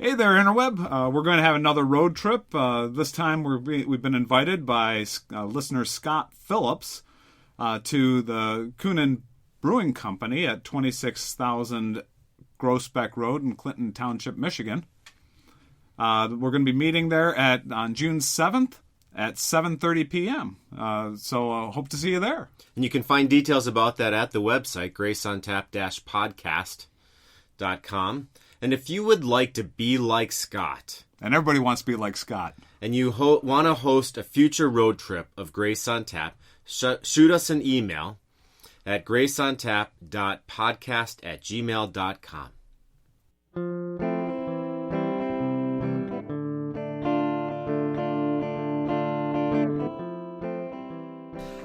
Hey there, Interweb. We're going to have another road trip. This time we've been invited by listener Scott Phillips to the Kuhnen Brewing Company at 26,000 Groesbeck Road in Clinton Township, Michigan. We're going to be meeting there on June 7th at 7:30 p.m. So hope to see you there. And you can find details about that at the website, graceontap-podcast.com. And if you would like to be like Scott, and everybody wants to be like Scott, and you want to host a future road trip of Grace on Tap, shoot us an email at graceontap.podcast@gmail.com.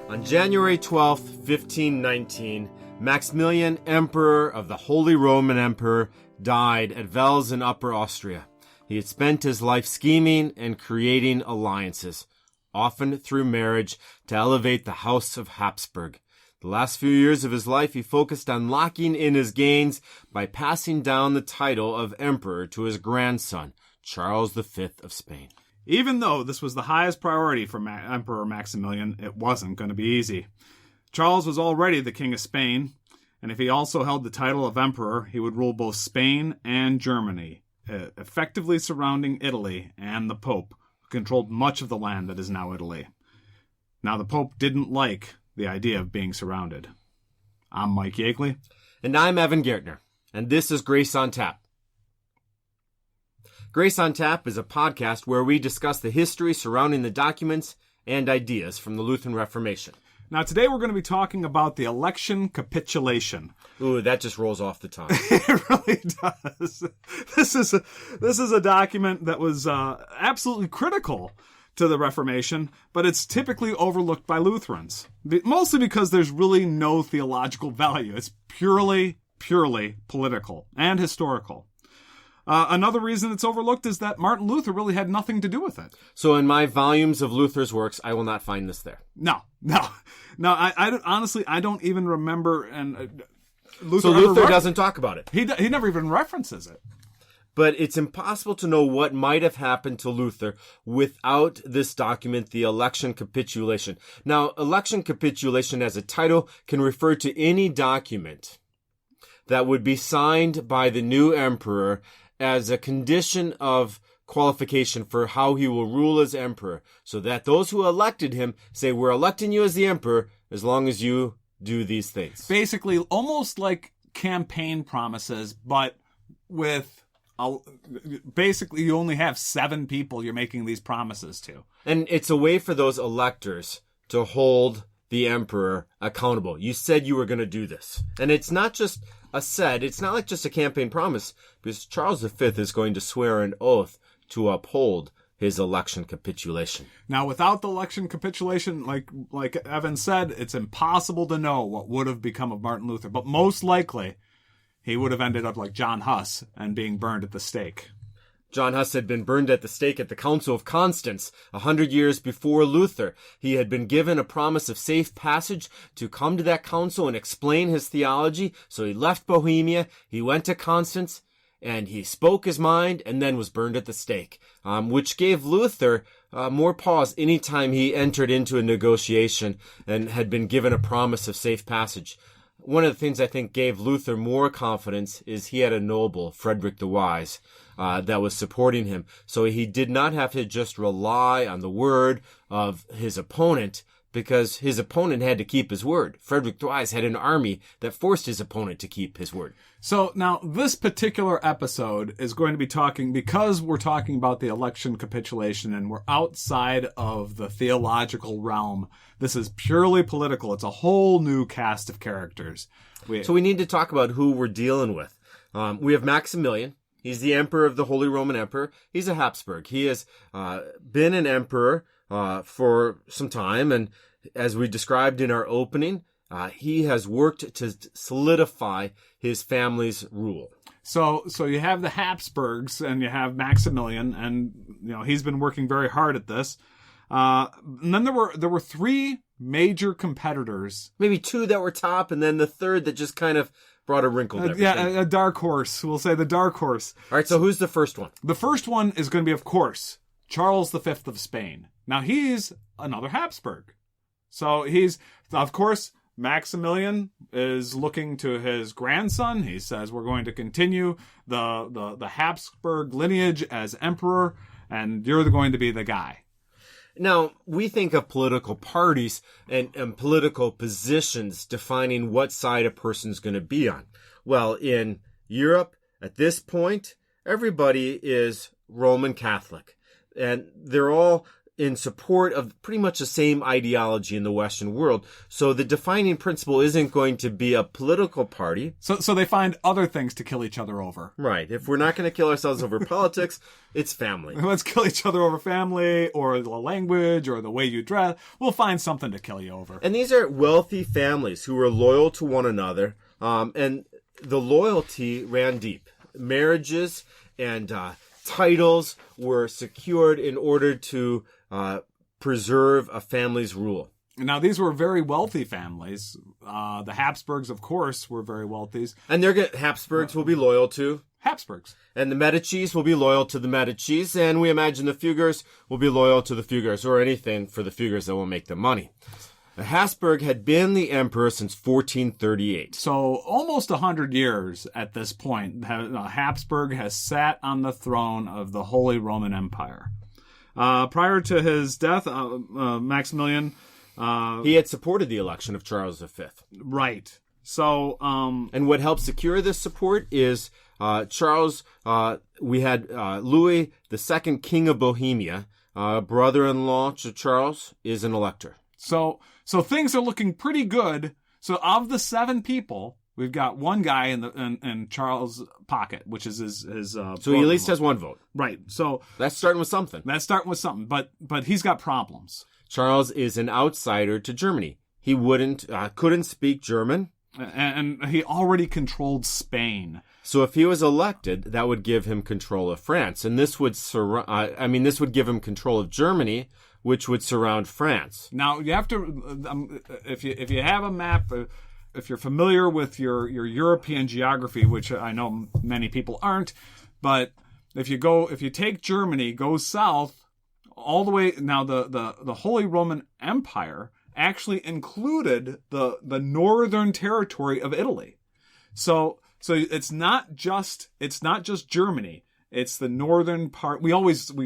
On January 12th, 1519, Maximillian, Emperor of the Holy Roman Empire, died at Wels in Upper Austria. He had spent his life scheming and creating alliances, often through marriage, to elevate the House of Habsburg. The last few years of his life he focused on locking in his gains by passing down the title of emperor to his grandson, Charles V of Spain. Even though this was the highest priority for Emperor Maximilian, it wasn't going to be easy. Charles was already the King of Spain, and if he also held the title of emperor, he would rule both Spain and Germany, effectively surrounding Italy and the Pope, who controlled much of the land that is now Italy. Now, the Pope didn't like the idea of being surrounded. I'm Mike Yeagley. And I'm Evan Gertner, and this is Grace on Tap. Grace on Tap is a podcast where we discuss the history surrounding the documents and ideas from the Lutheran Reformation. Now, today we're going to be talking about the Election Capitulation. Ooh, that just rolls off the tongue. It really does. This is a document that was absolutely critical to the Reformation, but it's typically overlooked by Lutherans, mostly because there's really no theological value. It's purely political and historical. Another reason it's overlooked is that Martin Luther really had nothing to do with it. So in my volumes of Luther's works, I will not find this there. No. I honestly, I don't even remember. And Luther doesn't talk about it. He never even references it. But it's impossible to know what might have happened to Luther without this document, the Election Capitulation. Now, Election Capitulation as a title can refer to any document that would be signed by the new emperor as a condition of qualification for how he will rule as emperor, so that those who elected him say, we're electing you as the emperor as long as you do these things. Basically, almost like campaign promises, but with basically you only have 7 people you're making these promises to. And it's a way for those electors to hold the emperor accountable. You said you were going to do this. And it's not just it's not like just a campaign promise, because Charles V is going to swear an oath to uphold his election capitulation. Now, without the election capitulation, like Evan said, it's impossible to know what would have become of Martin Luther. But most likely, he would have ended up like John Huss and being burned at the stake. John Huss had been burned at the stake at the Council of Constance 100 years before Luther. He had been given a promise of safe passage to come to that council and explain his theology. So he left Bohemia, he went to Constance, and he spoke his mind and then was burned at the stake, which gave Luther more pause anytime he entered into a negotiation and had been given a promise of safe passage. One of the things I think gave Luther more confidence is he had a noble, Frederick the Wise, that was supporting him. So he did not have to just rely on the word of his opponent, because his opponent had to keep his word. Frederick the Wise had an army that forced his opponent to keep his word. So now this particular episode is going to be because we're talking about the election capitulation and we're outside of the theological realm. This is purely political. It's a whole new cast of characters. So we need to talk about who we're dealing with. We have Maximillian. He's the emperor of the Holy Roman Empire. He's a Habsburg. He has been an emperor for some time, and as we described in our opening, he has worked to solidify his family's rule. So you have the Habsburgs and you have Maximilian, and he's been working very hard at this. And then there were 3 major competitors. Maybe 2 that were top, and then the third that just kind of brought a wrinkle to everything. Yeah, a dark horse. We'll say the dark horse. All right, so who's the first one? The first one is going to be, of course, Charles V of Spain. Now, he's another Habsburg. So he's, of course, Maximillian is looking to his grandson. He says, we're going to continue the Habsburg lineage as emperor, and you're going to be the guy. Now, we think of political parties and political positions defining what side a person's going to be on. Well, in Europe, at this point, everybody is Roman Catholic. And they're all in support of pretty much the same ideology in the Western world. So the defining principle isn't going to be a political party. So they find other things to kill each other over. Right. If we're not going to kill ourselves over politics, it's family. Let's kill each other over family or the language or the way you dress. We'll find something to kill you over. And these are wealthy families who are loyal to one another. And the loyalty ran deep. Marriages and titles were secured in order to preserve a family's rule. Now, these were very wealthy families. The Habsburgs, of course, were very wealthy. And Habsburgs will be loyal to Habsburgs. And the Medicis will be loyal to the Medicis. And we imagine the Fuggers will be loyal to the Fuggers, or anything for the Fuggers that will make them money. The Habsburg had been the emperor since 1438. So almost 100 years at this point, Habsburg has sat on the throne of the Holy Roman Empire. Prior to his death, Maximillian... he had supported the election of Charles V. Right. So... and what helped secure this support is Charles... we had Louis II, King of Bohemia, brother-in-law to Charles, is an elector. So things are looking pretty good. So of the 7 people... We've got one guy in Charles' pocket, which is his so he at least has one vote. Right. So that's starting with something. But he's got problems. Charles is an outsider to Germany. He couldn't speak German. And he already controlled Spain. So if he was elected, that would give him control of France. And this would this would give him control of Germany, which would surround France. Now, you have to, if you have a map... If you're familiar with your European geography, which I know many people aren't, but if you take Germany, go south all the way. Now the Holy Roman Empire actually included the northern territory of Italy. So it's not just Germany. It's the northern part. We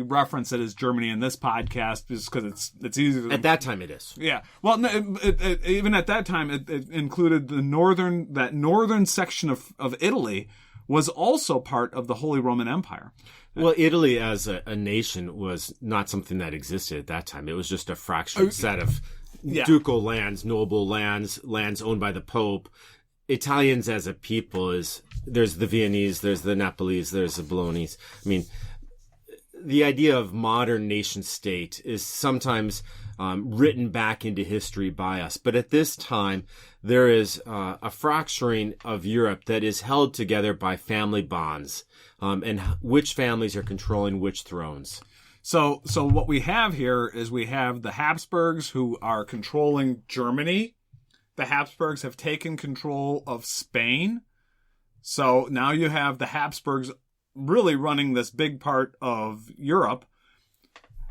reference it as Germany in this podcast just because it's easier. At that time, it is. Yeah. Well, even at that time, it included that northern section of Italy was also part of the Holy Roman Empire. Well, Italy as a nation was not something that existed at that time. It was just a fractured set of ducal lands, noble lands owned by the Pope. Italians as a people there's the Viennese, there's the Nepalese, there's the Bolognese. I mean, the idea of modern nation state is sometimes written back into history by us. But at this time, there is a fracturing of Europe that is held together by family bonds, and which families are controlling which thrones. So what we have here is we have the Habsburgs who are controlling Germany. The Habsburgs have taken control of Spain. So now you have the Habsburgs really running this big part of Europe.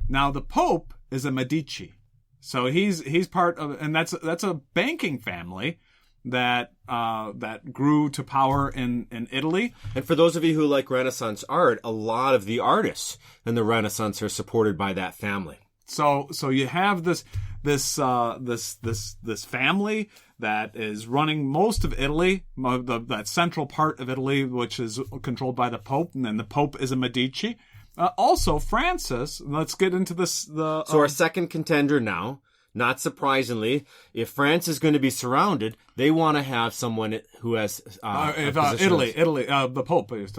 Now the Pope is a Medici. So he's part of, and that's a banking family that grew to power in Italy. And for those of you who like Renaissance art, a lot of the artists in the Renaissance are supported by that family. So you have this family that is running most of Italy, that central part of Italy, which is controlled by the Pope, and then the Pope is a Medici. Also, Francis. Let's get into this. So our second contender now. Not surprisingly, if France is going to be surrounded, they want to have someone who has Italy, the Pope is.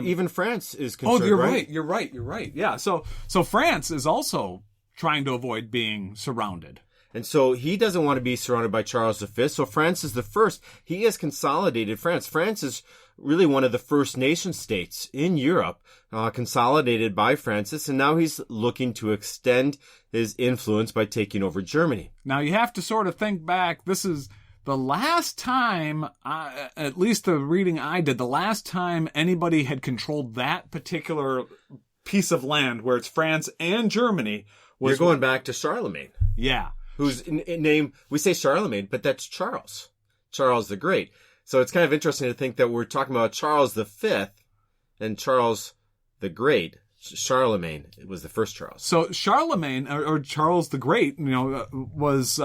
Even France is concerned. Oh, you're right. Yeah. So France is also trying to avoid being surrounded. And so he doesn't want to be surrounded by Charles V. So France is the first. He has consolidated France. France is really one of the first nation states in Europe, consolidated by Francis. And now he's looking to extend his influence by taking over Germany. Now you have to sort of think back. This is the last time, at least the reading I did, the last time anybody had controlled that particular piece of land where it's France and Germany was... You're going back to Charlemagne. Yeah. Whose name, we say Charlemagne, but that's Charles. Charles the Great. So it's kind of interesting to think that we're talking about Charles V and Charles the Great. Charlemagne was the first Charles. So Charlemagne, or Charles the Great, was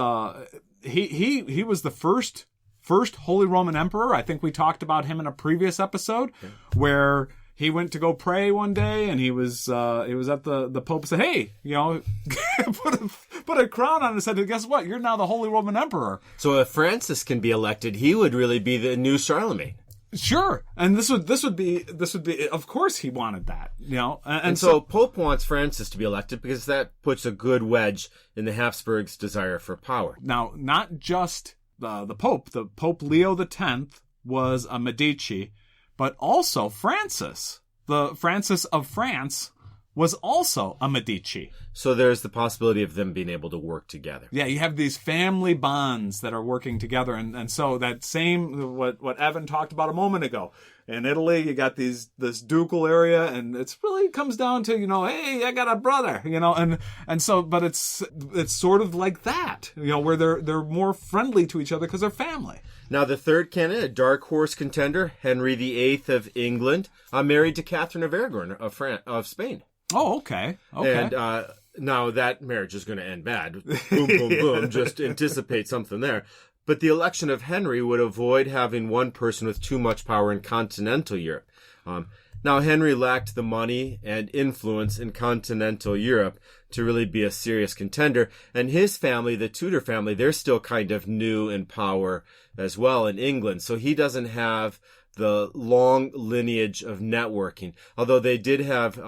he was the first Holy Roman Emperor. I think we talked about him in a previous episode, where he went to go pray one day, and he was at the Pope and said, "Hey, put a crown on his head. And guess what? You're now the Holy Roman Emperor." So if Francis can be elected, he would really be the new Charlemagne. Sure, and this would be. Of course, he wanted that, And so Pope wants Francis to be elected because that puts a good wedge in the Habsburgs' desire for power. Now, not just the Pope. The Pope Leo X was a Medici, but also Francis, the Francis of France, was also a Medici. So there's the possibility of them being able to work together. Yeah, you have these family bonds that are working together. And so that same, what Evan talked about a moment ago. In Italy, you got this ducal area, and it's really comes down to, hey, I got a brother, and so, but it's sort of like that, where they're more friendly to each other because they're family. Now, the third candidate, a dark horse contender, Henry VIII of England, married to Catherine of Aragon of Spain. Oh, okay. Okay. And now that marriage is going to end bad. Boom, boom, boom. Just anticipate something there. But the election of Henry would avoid having one person with too much power in continental Europe. Now, Henry lacked the money and influence in continental Europe to really be a serious contender. And his family, the Tudor family, they're still kind of new in power as well in England. So he doesn't have the long lineage of networking. Although they did have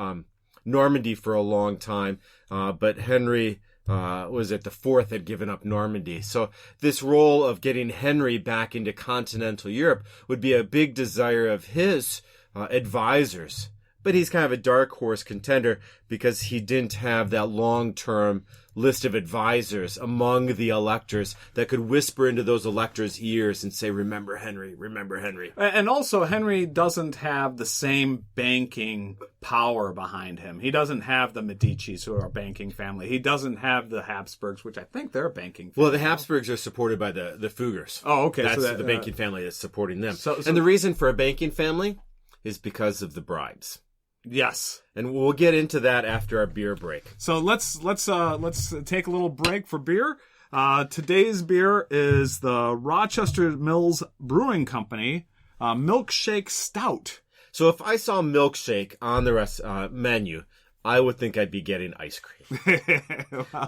Normandy for a long time, but Henry the fourth had given up Normandy. So this role of getting Henry back into continental Europe would be a big desire of his advisors. But he's kind of a dark horse contender because he didn't have that long-term list of advisors among the electors that could whisper into those electors' ears and say, remember Henry, remember Henry. And also, Henry doesn't have the same banking power behind him. He doesn't have the Medicis, who are a banking family. He doesn't have the Habsburgs, which I think they're a banking family. Well, the Habsburgs are supported by the Fuggers. Oh, okay. That's so the banking family that's supporting them. So, and the reason for a banking family is because of the bribes. Yes. And we'll get into that after our beer break. So let's take a little break for beer. Today's beer is the Rochester Mills Brewing Company Milkshake Stout. So if I saw milkshake on the menu, I would think I'd be getting ice cream.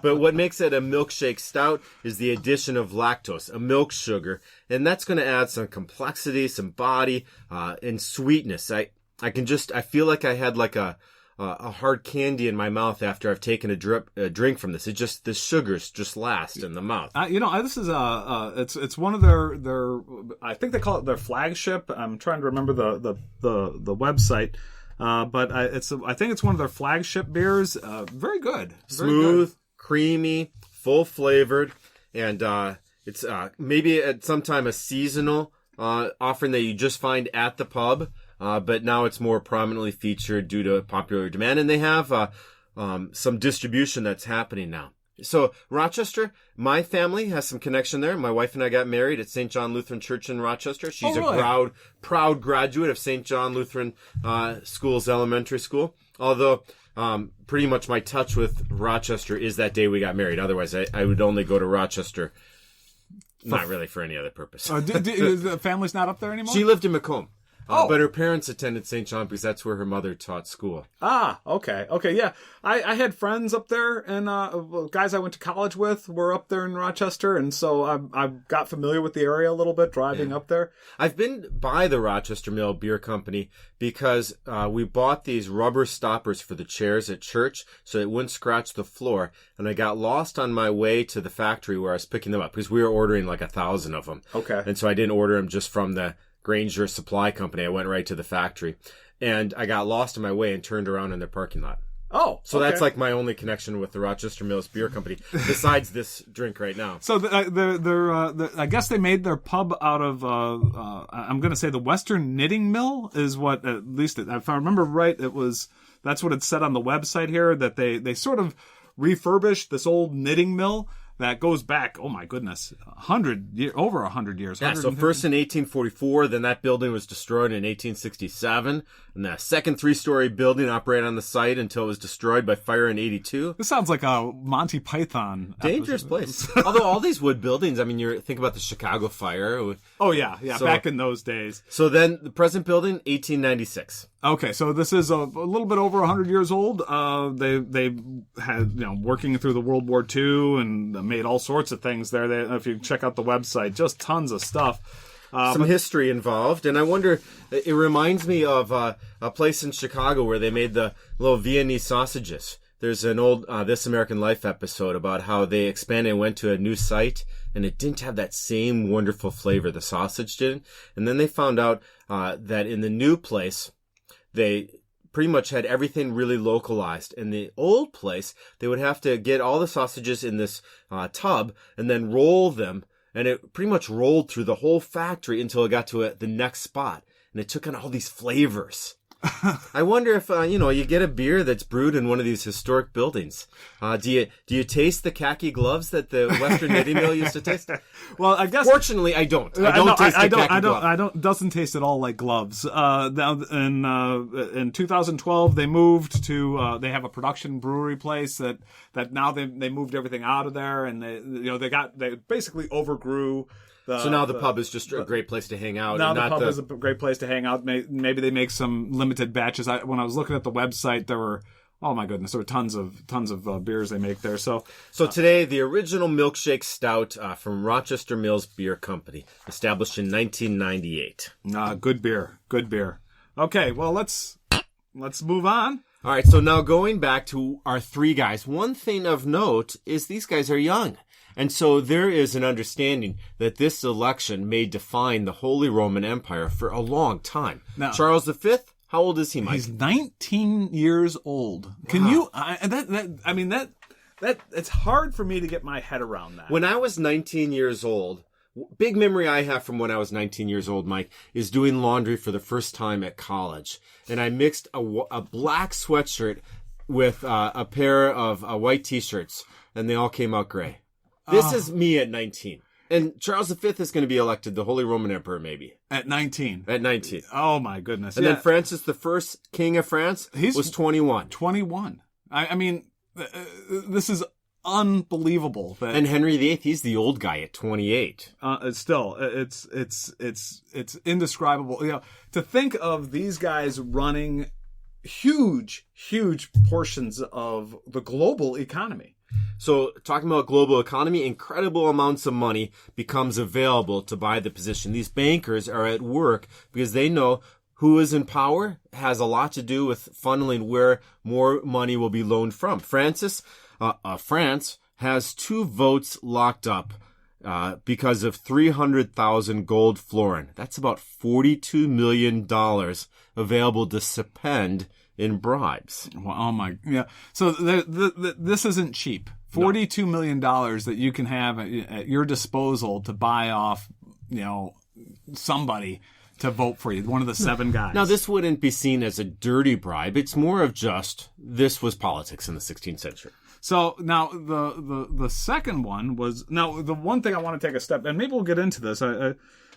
But what makes it a milkshake stout is the addition of lactose, a milk sugar, and that's going to add some complexity, some body, and sweetness. I feel like I had like a hard candy in my mouth after I've taken a drink from this. The sugars just last in the mouth. This is it's one of their I think they call it their flagship. I'm trying to remember the website, but I think it's one of their flagship beers. Very good, smooth, creamy, full flavored, and it's maybe at some time a seasonal offering that you just find at the pub. But now it's more prominently featured due to popular demand, and they have some distribution that's happening now. So Rochester, my family has some connection there. My wife and I got married at St. John Lutheran Church in Rochester. She's a proud graduate of St. John Lutheran School's elementary school. Although pretty much my touch with Rochester is that day we got married. Otherwise, I would only go to Rochester, not really for any other purpose. The family's not up there anymore? She lived in Macomb. But her parents attended St. John because that's where her mother taught school. Ah, okay, yeah. I had friends up there, and guys I went to college with were up there in Rochester, and so I got familiar with the area a little bit driving up there. I've been by the Rochester Mill Beer Company because we bought these rubber stoppers for the chairs at church so it wouldn't scratch the floor, and I got lost on my way to the factory where I was picking them up because we were ordering like 1,000 of them. Okay. And so I didn't order them just from the Granger Supply Company. I went right to the factory, and I got lost on my way and turned around in their parking lot. Oh, So okay. that's like my only connection with the Rochester Mills Beer Company, besides this drink right now. So I guess they made their pub out of, I'm going to say the Western Knitting Mill is what, at least if I remember right, that's what it said on the website here, that they sort of refurbished this old knitting mill that goes back, oh my goodness, over 100 years. Yeah, so first in 1844, then that building was destroyed in 1867, and the second 3-story building operated on the site until it was destroyed by fire in 82. This sounds like a Monty Python Dangerous place. Although all these wood buildings, I mean, you think about the Chicago fire. Oh yeah, so, back in those days. So then the present building, 1896. Okay, so this is a little bit over 100 years old. They had, working through the World War II and made all sorts of things there. If you check out the website, just tons of stuff. Some history involved, and I wonder, it reminds me of a place in Chicago where they made the little Viennese sausages. There's an old This American Life episode about how they expanded and went to a new site, and it didn't have that same wonderful flavor the sausage did. And then they found out that in the new place, they pretty much had everything really localized. In the old place, they would have to get all the sausages in this tub and then roll them. And it pretty much rolled through the whole factory until it got to the next spot. And it took on all these flavors. I wonder if, you get a beer that's brewed in one of these historic buildings. Do you taste the khaki gloves that the Western Knitting Mill used to taste? Well, I guess. Fortunately, I don't. I don't taste the khaki glove. Doesn't taste at all like gloves. Now in 2012, they moved to, they have a production brewery place that now they moved everything out of there, and they basically overgrew. So now the pub is just a great place to hang out. Now the pub is a great place to hang out. Maybe they make some limited batches. When I was looking at the website, there were, oh my goodness, there were tons of beers they make there. So today, the original Milkshake Stout from Rochester Mills Beer Company, established in 1998. Good beer. Okay, well let's move on. All right, so now going back to our three guys, one thing of note is these guys are young. And so there is an understanding that this election may define the Holy Roman Empire for a long time. Now, Charles V, how old is he, Mike? He's 19 years old. Wow. Can you? It's hard for me to get my head around that. When I was 19 years old, big memory I have from when I was 19 years old, Mike, is doing laundry for the first time at college, and I mixed a black sweatshirt with a pair of white T-shirts, and they all came out gray. This is me at 19. And Charles V is going to be elected the Holy Roman Emperor, maybe. At 19. At 19. Oh, my goodness. And then Francis I, King of France, was 21. 21. I mean, this is unbelievable. And Henry VIII, he's the old guy at 28. It's indescribable. To think of these guys running huge portions of the global economy. So, talking about global economy, incredible amounts of money becomes available to buy the position. These bankers are at work because they know who is in power has a lot to do with funneling where more money will be loaned from. France has 2 votes locked up because of 300,000 gold florin. That's about $42 million available to spend in bribes. Well, oh my, yeah. So this isn't cheap. $42 million that you can have at your disposal to buy off, somebody to vote for you. One of the 7 guys. Now, this wouldn't be seen as a dirty bribe. It's more of just, this was politics in the 16th century. So now the second one was, now the one thing I want to take a step, and maybe we'll get into this,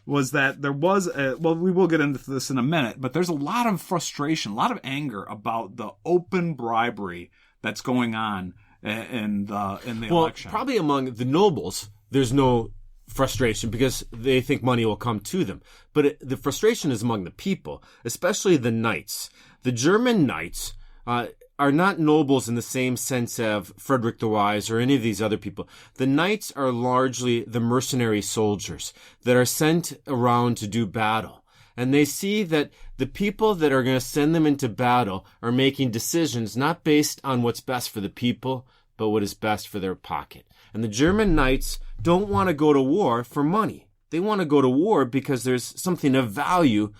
was that there was we will get into this in a minute, but there's a lot of frustration, a lot of anger about the open bribery that's going on in the election. Probably among the nobles, there's no frustration because they think money will come to them. But the frustration is among the people, especially the knights. The German knights are not nobles in the same sense of Frederick the Wise or any of these other people. The knights are largely the mercenary soldiers that are sent around to do battle. And they see that the people that are going to send them into battle are making decisions not based on what's best for the people, but what is best for their pocket. And the German knights don't want to go to war for money. They want to go to war because there's something of value.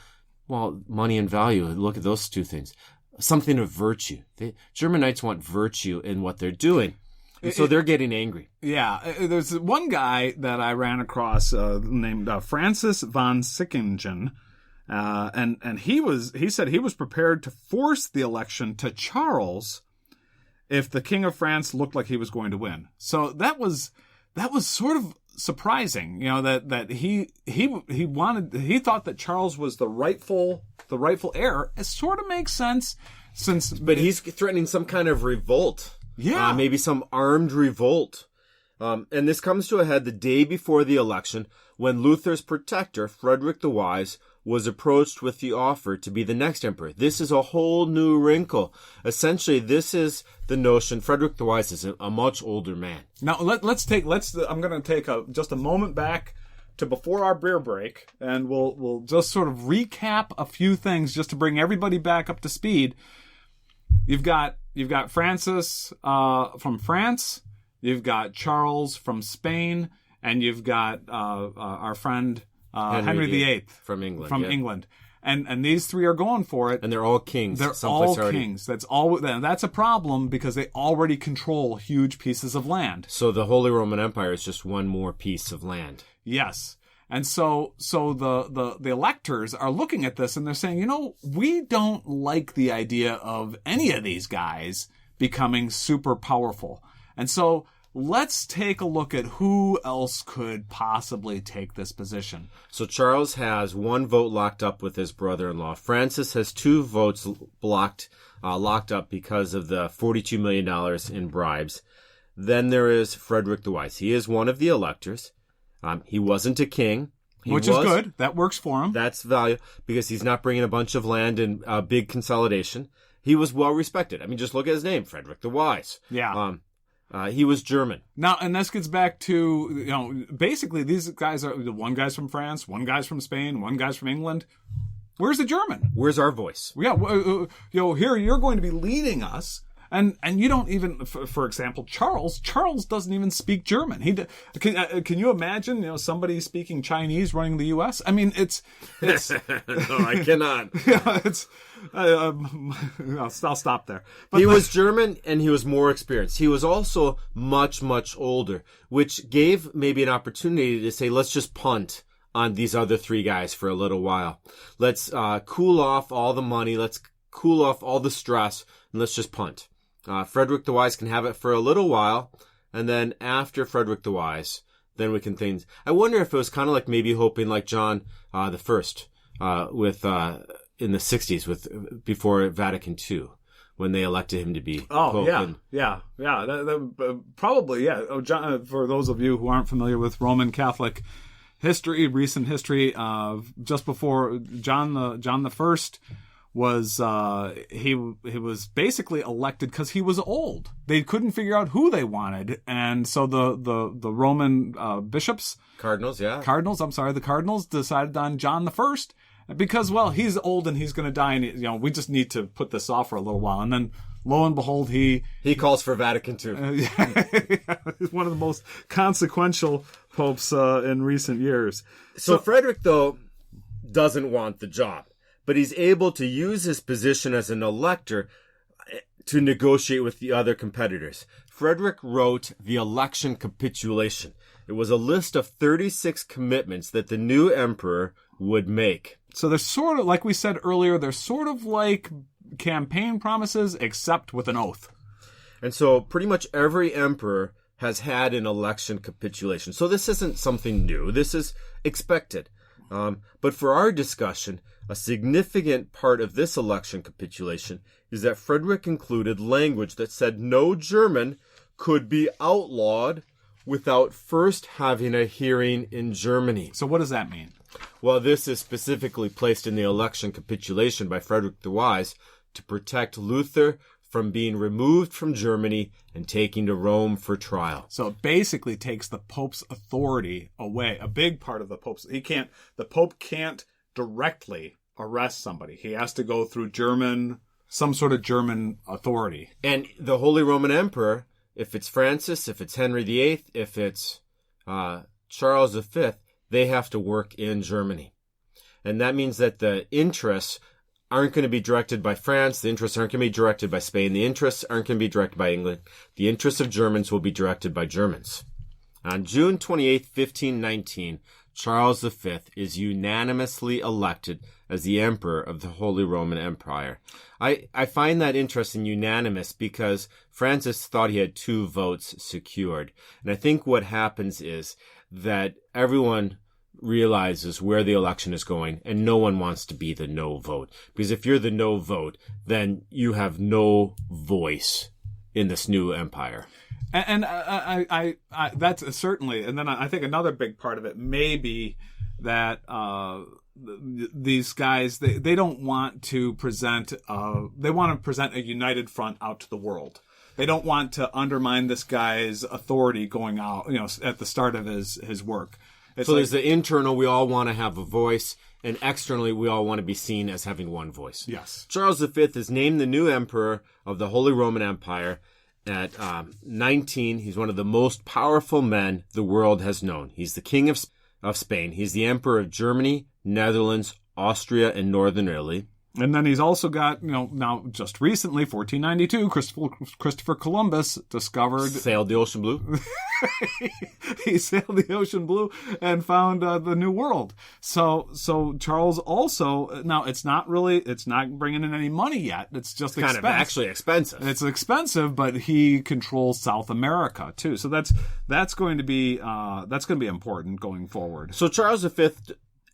Well, money and value, look at those two things. something of virtue. Germanites want virtue in what they're doing. And so they're getting angry. Yeah. There's one guy that I ran across named Francis von Sickingen. And he said he was prepared to force the election to Charles if the King of France looked like he was going to win. So that was sort of surprising, that he thought that Charles was the rightful heir. It sort of makes sense but he's threatening some kind of revolt. Yeah. Maybe some armed revolt. And this comes to a head the day before the election when Luther's protector, Frederick the Wise, was approached with the offer to be the next emperor. This is a whole new wrinkle. Essentially, this is the notion. Frederick the Wise is a much older man. Now, I'm going to take just a moment back to before our beer break, and we'll just sort of recap a few things just to bring everybody back up to speed. You've got Francis from France, you've got Charles from Spain, and you've got our friend Henry VIII from England. England. And these three are going for it. And they're all kings. They're all kings. That's a problem because they already control huge pieces of land. So the Holy Roman Empire is just one more piece of land. Yes. And so the electors are looking at this and they're saying, we don't like the idea of any of these guys becoming super powerful. And so let's take a look at who else could possibly take this position. So Charles has one vote locked up with his brother-in-law. Francis has 2 votes locked up because of the $42 million in bribes. Then there is Frederick the Wise. He is one of the electors. He wasn't a king. Which is good. That works for him. That's value because he's not bringing a bunch of land and big consolidation. He was well respected. I mean, just look at his name, Frederick the Wise. Yeah. He was German. Now, and this gets back to, basically these guys are, one guy's from France, one guy's from Spain, one guy's from England. Where's the German? Where's our voice? Yeah. Here you're going to be leading us. And you don't even, for example, Charles doesn't even speak German. Can you imagine, somebody speaking Chinese running the U.S.? I mean, it's no, I cannot. Yeah, I'll stop there. But he was German and he was more experienced. He was also much, much older, which gave maybe an opportunity to say, let's just punt on these other 3 guys for a little while. Let's cool off all the money. Let's cool off all the stress and let's just punt. Frederick the Wise can have it for a little while, and then after Frederick the Wise, then we can think. I wonder if it was kind of like maybe hoping like John the First with in the 60s before Vatican II when they elected him to be Pope. Yeah. Probably, yeah. John, for those of you who aren't familiar with Roman Catholic history, recent history, just before John the First was he was basically elected because he was old. They couldn't figure out who they wanted, and so the Roman Cardinals decided on John the First because he's old and he's going to die, and we just need to put this off for a little while, and then lo and behold he calls for Vatican II. He's one of the most consequential popes in recent years. So Frederick though doesn't want the job. But he's able to use his position as an elector to negotiate with the other competitors. Frederick wrote the Election Capitulation. It was a list of 36 commitments that the new emperor would make. So they're sort of, like we said earlier, they're sort of like campaign promises, except with an oath. And so pretty much every emperor has had an election capitulation. So this isn't something new. This is expected. But for our discussion, a significant part of this election capitulation is that Frederick included language that said no German could be outlawed without first having a hearing in Germany. So what does that mean? Well, this is specifically placed in the election capitulation by Frederick the Wise to protect Luther from being removed from Germany and taken to Rome for trial. So it basically takes the Pope's authority away. A big part of the Pope can't directly arrest somebody. He has to go through some sort of German authority. And the Holy Roman Emperor, if it's Francis, if it's Henry VIII, if it's Charles V, they have to work in Germany. And that means that the interests aren't going to be directed by France. The interests aren't going to be directed by Spain. The interests aren't going to be directed by England. The interests of Germans will be directed by Germans. On June 28th, 1519, Charles V is unanimously elected as the Emperor of the Holy Roman Empire. I find that interesting, unanimous, because Francis thought he had 2 votes secured. And I think what happens is that everyone realizes where the election is going, and no one wants to be the no vote. Because if you're the no vote, then you have no voice in this new empire. And I that's certainly, and then I think another big part of it may be that these guys, they don't want to present, they want to present a united front out to the world. They don't want to undermine this guy's authority going out, at the start of his work. So there's the internal, we all want to have a voice, and externally, we all want to be seen as having one voice. Yes. Charles V is named the new emperor of the Holy Roman Empire. At 19, he's one of the most powerful men the world has known. He's the king of Spain. He's the emperor of Germany, Netherlands, Austria, and Northern Italy. And then he's also got, now just recently, 1492, Christopher Columbus discovered... Sailed the ocean blue. He sailed the ocean blue and found the New World. So Charles also, now it's not bringing in any money yet. It's just kind of actually expensive. It's expensive, but he controls South America too. So that's going to be important going forward. So Charles V,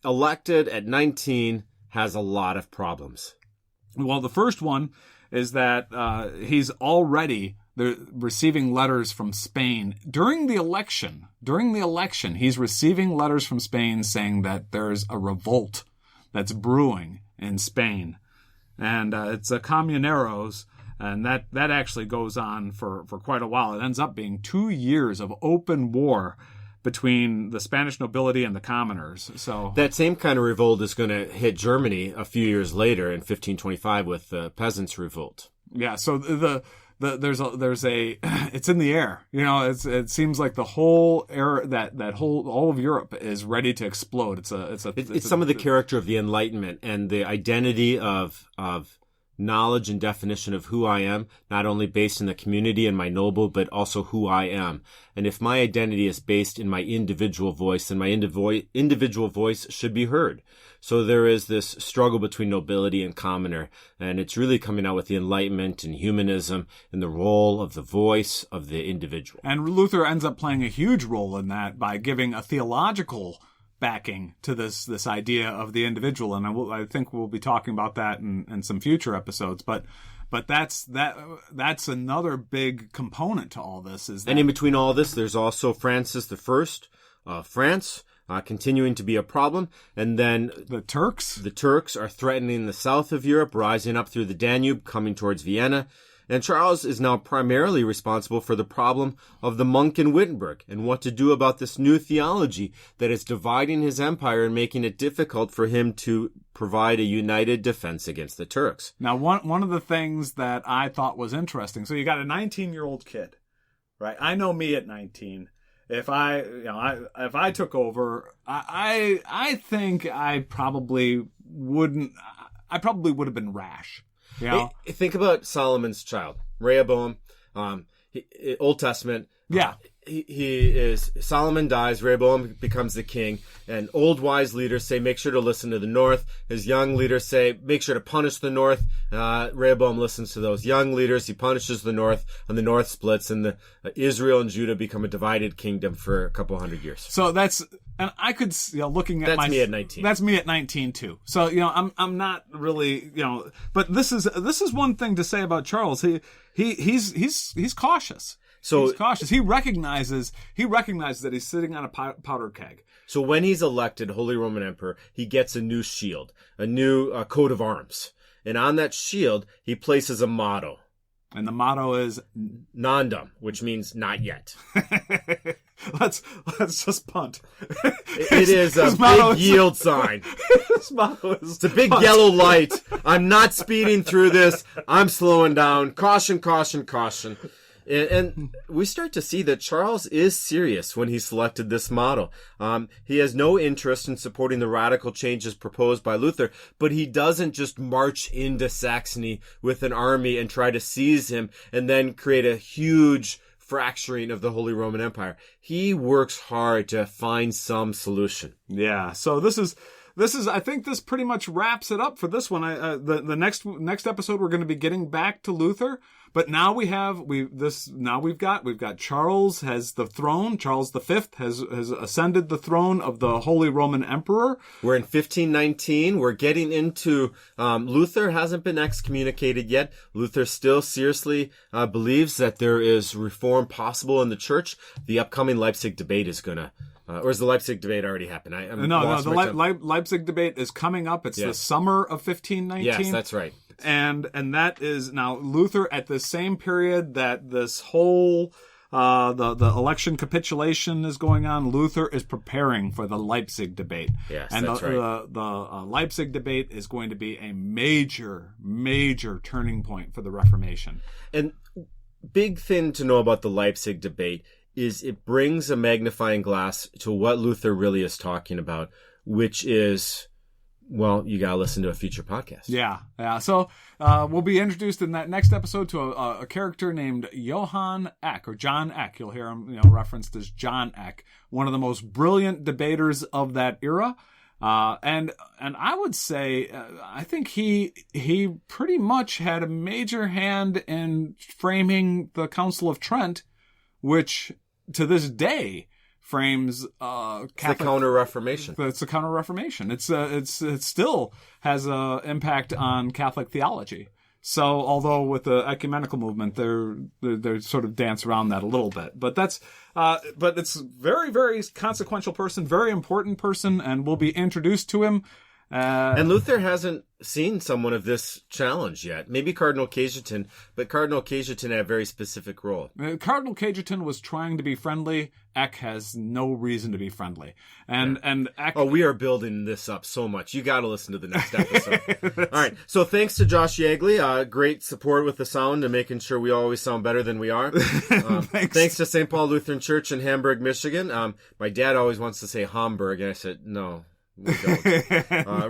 elected at 19, has a lot of problems. Well, the first one is that he's already receiving letters from Spain during the election. During the election, he's receiving letters from Spain saying that there's a revolt that's brewing in Spain, and it's a Comuneros, and that actually goes on for quite a while. It ends up being 2 years of open war between the Spanish nobility and the commoners. So that same kind of revolt is going to hit Germany a few years later in 1525 with the Peasants' Revolt. Yeah, so there's a it's in the air. It seems like the whole era, all of Europe is ready to explode. It's some of the character of the Enlightenment and the identity of knowledge and definition of who I am, not only based in the community and my noble, but also who I am. And if my identity is based in my individual voice, then my individual voice should be heard. So there is this struggle between nobility and commoner, and it's really coming out with the Enlightenment and humanism and the role of the voice of the individual. And Luther ends up playing a huge role in that by giving a theological backing to this idea of the individual, and I think we'll be talking about that in some future episodes. But that's another big component to all this. And in between all this, there's also Francis I of France continuing to be a problem, and then the Turks. The Turks are threatening the south of Europe, rising up through the Danube, coming towards Vienna. And Charles is now primarily responsible for the problem of the monk in Wittenberg and what to do about this new theology that is dividing his empire and making it difficult for him to provide a united defense against the Turks. Now, one of the things that I thought was interesting, so you got a 19-year-old kid, right? I know me at 19. If I took over, I think I probably would have been rash. Think about Solomon's child, Rehoboam, Old Testament. Yeah. Solomon dies, Rehoboam becomes the king, and old wise leaders say, make sure to listen to the north. His young leaders say, make sure to punish the north. Rehoboam listens to those young leaders. He punishes the north, and the north splits, and Israel and Judah become a divided kingdom for a couple hundred years. So and I could, looking at that's me at 19. That's me at 19 too. So, I'm not really, but this is one thing to say about Charles. He's cautious. So he's cautious. He recognizes that he's sitting on a powder keg. So when he's elected Holy Roman Emperor, he gets a new shield, a new coat of arms. And on that shield, he places a motto. And the motto is Nondum, which means not yet. Let's just punt. It is a big yield sign. His motto is it's a big punt. Yellow light. I'm not speeding through this. I'm slowing down. Caution, caution, caution. And we start to see that Charles is serious when he selected this model. He has no interest in supporting the radical changes proposed by Luther, but he doesn't just march into Saxony with an army and try to seize him and then create a huge fracturing of the Holy Roman Empire. He works hard to find some solution. Yeah. So this is, I think this pretty much wraps it up for this one. The next episode, we're going to be getting back to Luther, but now we've got Charles has the throne. Charles V has ascended the throne of the Holy Roman Emperor. We're in 1519. We're getting into, Luther hasn't been excommunicated yet. Luther still seriously, believes that there is reform possible in the church. The upcoming Leipzig debate is gonna, or has the Leipzig debate already happened? The Leipzig debate is coming up. It's the summer of 1519. Yes, that's right. And that is now Luther at the same period that this whole the election capitulation is going on. Luther is preparing for the Leipzig debate. Yes, and that's right. The Leipzig debate is going to be a major turning point for the Reformation. And big thing to know about the Leipzig debate is it brings a magnifying glass to what Luther really is talking about, which is, well, you gotta listen to a future podcast. Yeah. So we'll be introduced in that next episode to a character named Johann Eck, or John Eck. You'll hear him, referenced as John Eck, one of the most brilliant debaters of that era. And I would say, I think he pretty much had a major hand in framing the Council of Trent, which to this day frames Catholic, the Counter-Reformation. It's the Counter-Reformation. It still has an impact on Catholic theology. So, although with the ecumenical movement, they sort of dance around that a little bit, but but it's very, very consequential person, very important person, and we'll be introduced to him. And Luther hasn't seen someone of this challenge yet. Maybe Cardinal Cajetan, but Cardinal Cajetan had a very specific role. Cardinal Cajetan was trying to be friendly. Eck has no reason to be friendly. And Eck... Oh, we are building this up so much. You got to listen to the next episode. All right. So thanks to Josh Yeagley. Great support with the sound and making sure we always sound better than we are. Thanks to St. Paul Lutheran Church in Hamburg, Michigan. My dad always wants to say Hamburg, and I said, no. We don't.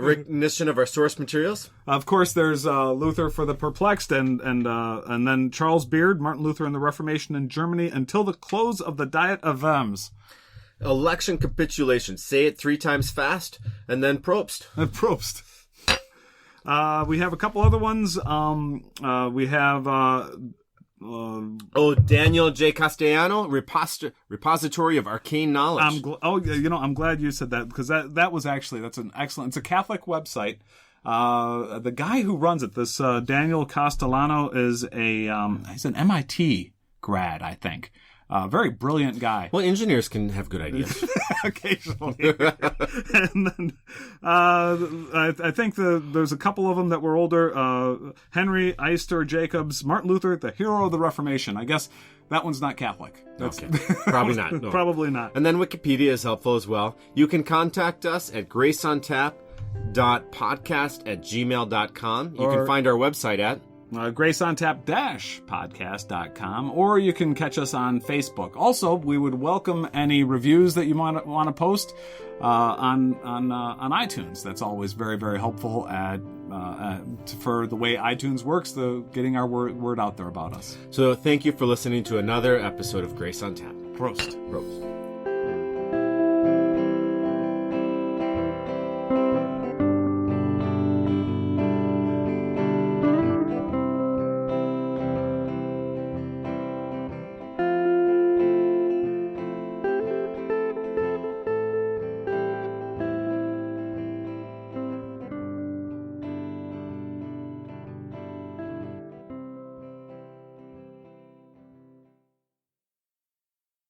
Recognition of our source materials. Of course, there's Luther for the Perplexed, and then Charles Beard, Martin Luther and the Reformation in Germany until the close of the Diet of Wels. Election Capitulation. Say it 3 times fast, and then Probst. Probst. We have a couple other ones. We have. Daniel J. Castellano, repository of arcane knowledge. I'm glad you said that, because that's an excellent. It's a Catholic website. The guy who runs it, this Daniel Castellano, is he's an MIT grad, I think. Very brilliant guy. Well, engineers can have good ideas. Occasionally. And then, I think there's a couple of them that were older. Henry Eister Jacobs, Martin Luther, the hero of the Reformation. I guess that one's not Catholic. Okay. Probably not. No. Probably not. And then Wikipedia is helpful as well. You can contact us at graceontap.podcast@gmail.com. You can find our website at graceontap-podcast.com, or you can catch us on Facebook. Also, we would welcome any reviews that you want to post on iTunes. That's always very, very helpful for the way iTunes works, getting our word out there about us. So thank you for listening to another episode of Grace on Tap. Prost. Prost.